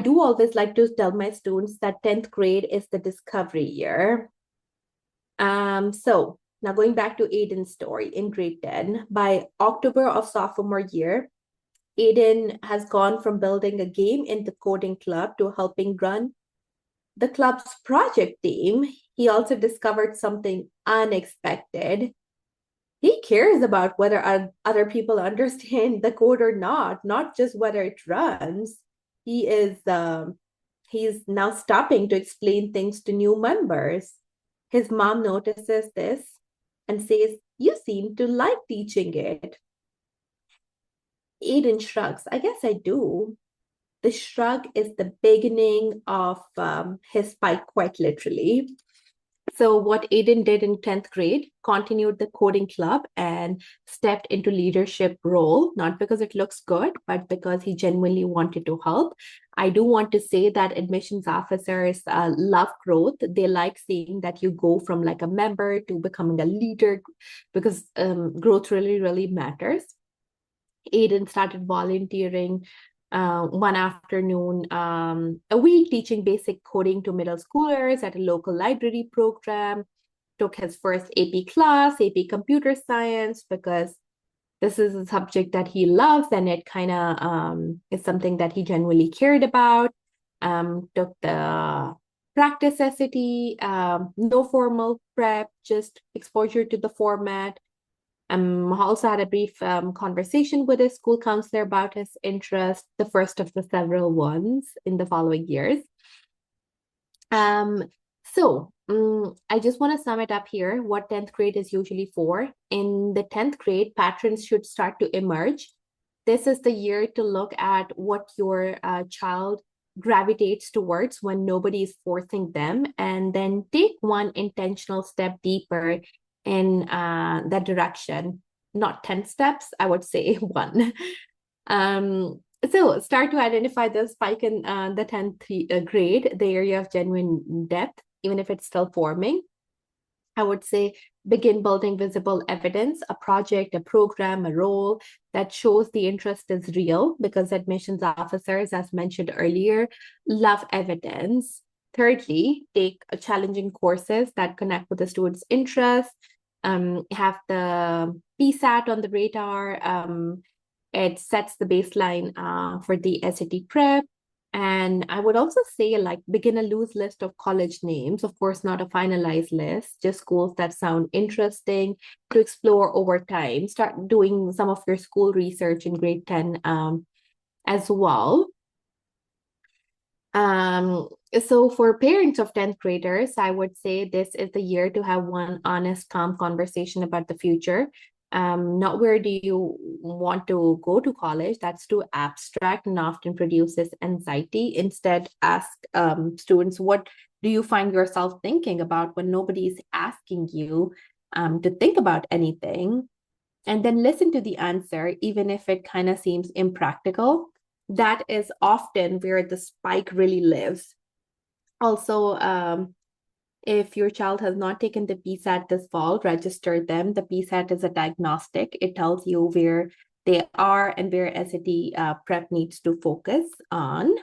do always like to tell my students that 10th grade is the discovery year. So now going back to Aiden's story in grade 10, by October of sophomore year, Aiden has gone from building a game in the coding club to helping run the club's project team. He also discovered something unexpected. He cares about whether other people understand the code or not just whether it runs. He's now stopping to explain things to new members. His mom notices this and says, "You seem to like teaching it." Aiden shrugs. "I guess I do." The shrug is the beginning of his spike, quite literally. So what Aiden did in 10th grade, continued the coding club and stepped into leadership role, not because it looks good, but because he genuinely wanted to help. I do want to say that admissions officers love growth. They like seeing that you go from like a member to becoming a leader, because growth really, really matters. Aiden started volunteering one afternoon a week, teaching basic coding to middle schoolers at a local library program. Took his first AP class, AP computer science, because this is a subject that he loves and it kind of is something that he genuinely cared about. Took the practice SAT, no formal prep, just exposure to the format. Also had a brief conversation with his school counselor about his interest, the first of the several ones in the following years. I just want to sum it up here, what 10th grade is usually for. In the 10th grade, patterns should start to emerge. This is the year to look at what your child gravitates towards when nobody is forcing them, and then take one intentional step deeper in that direction. Not 10 steps, I would say one. So start to identify the spike in the 10th grade, the area of genuine depth, even if it's still forming. I would say begin building visible evidence, a project, a program, a role that shows the interest is real, because admissions officers, as mentioned earlier, love evidence. Thirdly, take challenging courses that connect with the student's interests. Have the PSAT on the radar. It sets the baseline for the SAT prep. And I would also say, like, begin a loose list of college names, of course, not a finalized list, just schools that sound interesting to explore over time. Start doing some of your school research in grade 10 as well. So for parents of 10th graders, I would say this is the year to have one honest, calm conversation about the future. Not where do you want to go to college, that's too abstract and often produces anxiety. Instead, ask students, what do you find yourself thinking about when nobody's asking you to think about anything? And then listen to the answer, even if it kind of seems impractical. That is often where the spike really lives. Also, if your child has not taken the PSAT this fall, register them. The PSAT is a diagnostic. It tells you where they are and where SAT prep needs to focus on.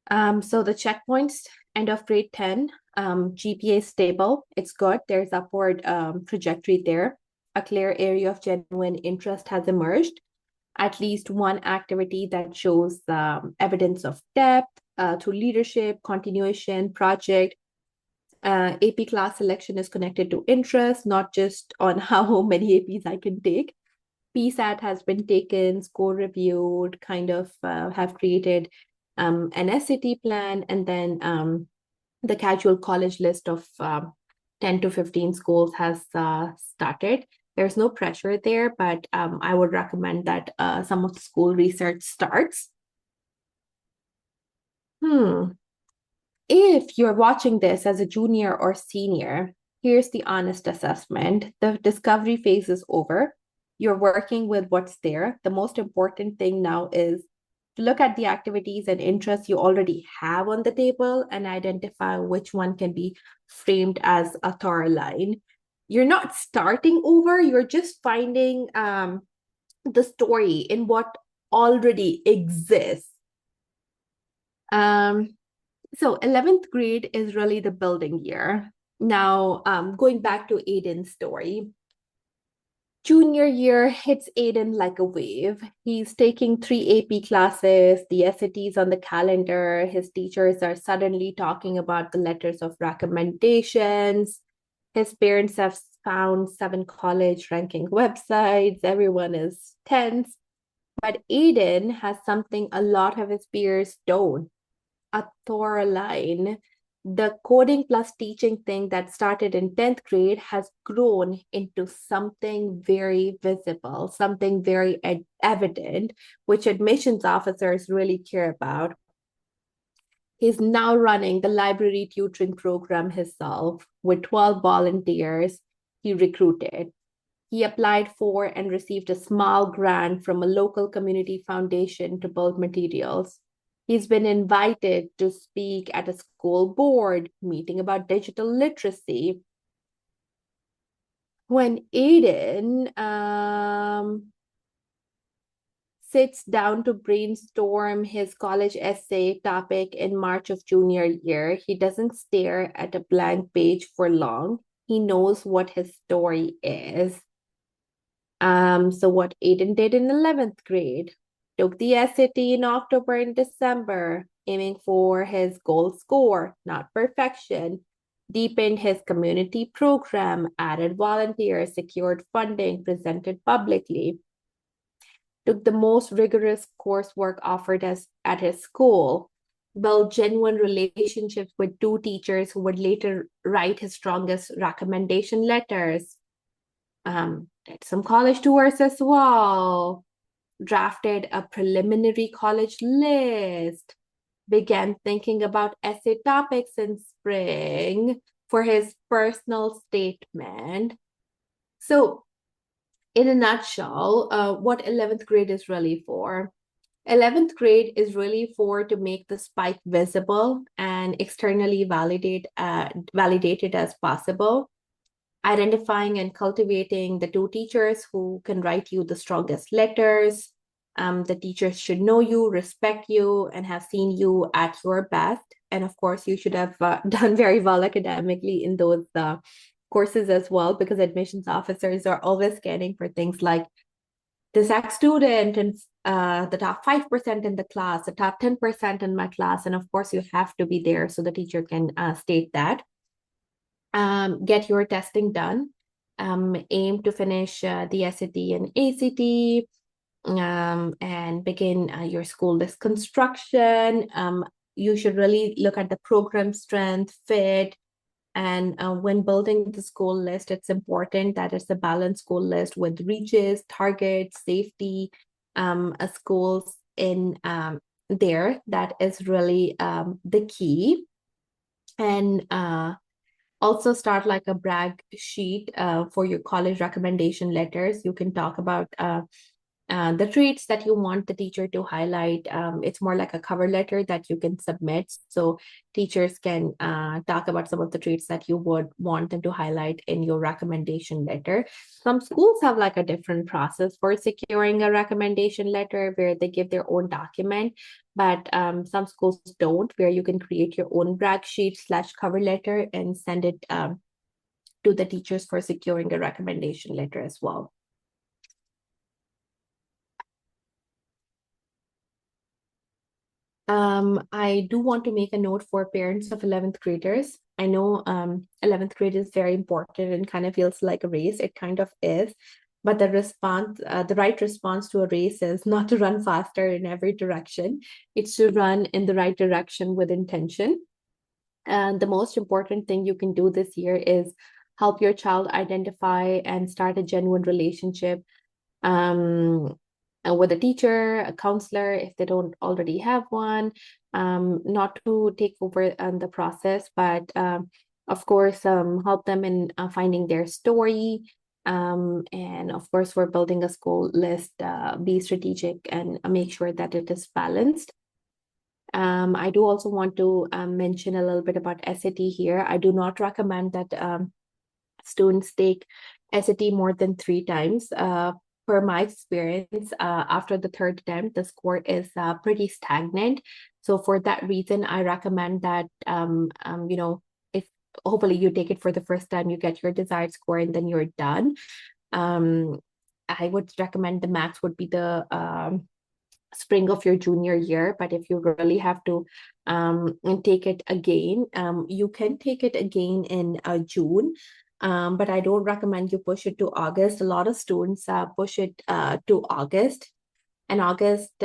So the checkpoints, end of grade 10, GPA stable, it's good. There's upward trajectory there. A clear area of genuine interest has emerged. At least one activity that shows evidence of depth through leadership, continuation, project. AP class selection is connected to interest, not just on how many APs I can take. PSAT has been taken, score reviewed, kind of have created an SAT plan, and then the casual college list of 10 to 15 schools has started. There's no pressure there, but I would recommend that some of the school research starts. If you're watching this as a junior or senior, here's the honest assessment. The discovery phase is over. You're working with what's there. The most important thing now is to look at the activities and interests you already have on the table and identify which one can be framed as a thorough line. You're not starting over, you're just finding the story in what already exists. So 11th grade is really the building year. Now, going back to Aiden's story, junior year hits Aiden like a wave. He's taking 3 AP classes, the SATs on the calendar. His teachers are suddenly talking about the letters of recommendations. His parents have found 7 college ranking websites. Everyone is tense. But Aiden has something a lot of his peers don't. A thorough line. The coding plus teaching thing that started in 10th grade has grown into something very visible, something very evident, which admissions officers really care about. He's now running the library tutoring program himself with 12 volunteers he recruited. He applied for and received a small grant from a local community foundation to build materials. He's been invited to speak at a school board meeting about digital literacy. When Aiden sits down to brainstorm his college essay topic in March of junior year, he doesn't stare at a blank page for long. He knows what his story is. So what Aiden did in 11th grade, took the SAT in October and December, aiming for his goal score, not perfection, deepened his community program, added volunteers, secured funding, presented publicly, took the most rigorous coursework offered at his school, built genuine relationships with 2 teachers who would later write his strongest recommendation letters, did some college tours as well, drafted a preliminary college list, began thinking about essay topics in spring for his personal statement. So, in a nutshell, what 11th grade is really for. 11th grade is really for to make the spike visible and externally validated as possible, identifying and cultivating the 2 teachers who can write you the strongest letters. The teachers should know you, respect you, and have seen you at your best. And of course, you should have done very well academically in those courses as well, because admissions officers are always scanning for things like the exact student and the top 5% in the class, the top 10% in my class. And of course, you have to be there so the teacher can state that. Get your testing done. Aim to finish the SAT and ACT, and begin your school list construction. You should really look at the program strength, fit, and when building the school list, it's important that it's a balanced school list with reaches, targets, safety, schools in there. That is really the key. And also start like a brag sheet for your college recommendation letters. You can talk about the traits that you want the teacher to highlight. It's more like a cover letter that you can submit. So teachers can talk about some of the traits that you would want them to highlight in your recommendation letter. Some schools have like a different process for securing a recommendation letter where they give their own document, but some schools don't, where you can create your own brag sheet / cover letter and send it to the teachers for securing a recommendation letter as well. I do want to make a note for parents of 11th graders. I know 11th grade is very important and kind of feels like a race. It kind of is, but the right response to a race is not to run faster in every direction. It's to run in the right direction with intention. And the most important thing you can do this year is help your child identify and start a genuine relationship with a teacher, a counselor, if they don't already have one, not to take over the process, but of course, help them in finding their story. And of course, we're building a school list, be strategic and make sure that it is balanced. I do also want to mention a little bit about SAT here. I do not recommend that students take SAT more than 3 times per my experience, after the third attempt, the score is pretty stagnant. So for that reason, I recommend that, if hopefully you take it for the first time, you get your desired score, and then you're done. I would recommend the max would be the spring of your junior year. But if you really have to take it again, you can take it again in June. But I don't recommend you push it to August. A lot of students push it to August, and August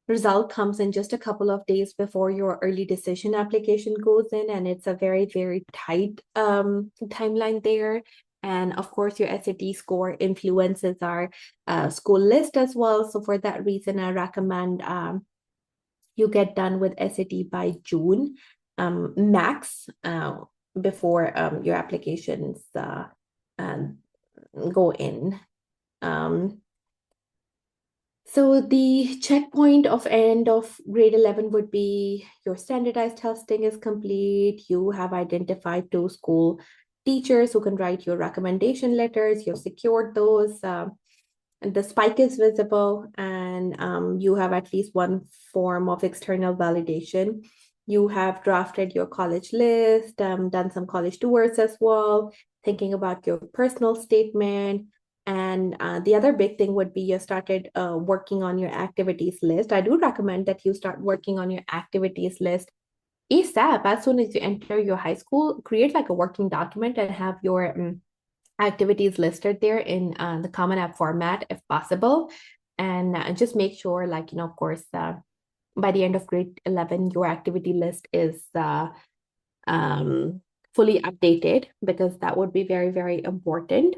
result comes in just a couple of days before your early decision application goes in, and it's a very, very tight timeline there. And of course, your SAT score influences our school list as well. So for that reason, I recommend you get done with SAT by June max, before your applications go in. So the checkpoint of end of grade 11 would be your standardized testing is complete. You have identified 2 school teachers who can write your recommendation letters. You've secured those. And the spike is visible, and you have at least one form of external validation. You have drafted your college list, done some college tours as well, thinking about your personal statement. And the other big thing would be you started working on your activities list. I do recommend that you start working on your activities list ASAP. As soon as you enter your high school, create like a working document and have your activities listed there in the Common App format if possible. And just make sure, like, of course, by the end of grade 11, your activity list is fully updated, because that would be very, very important.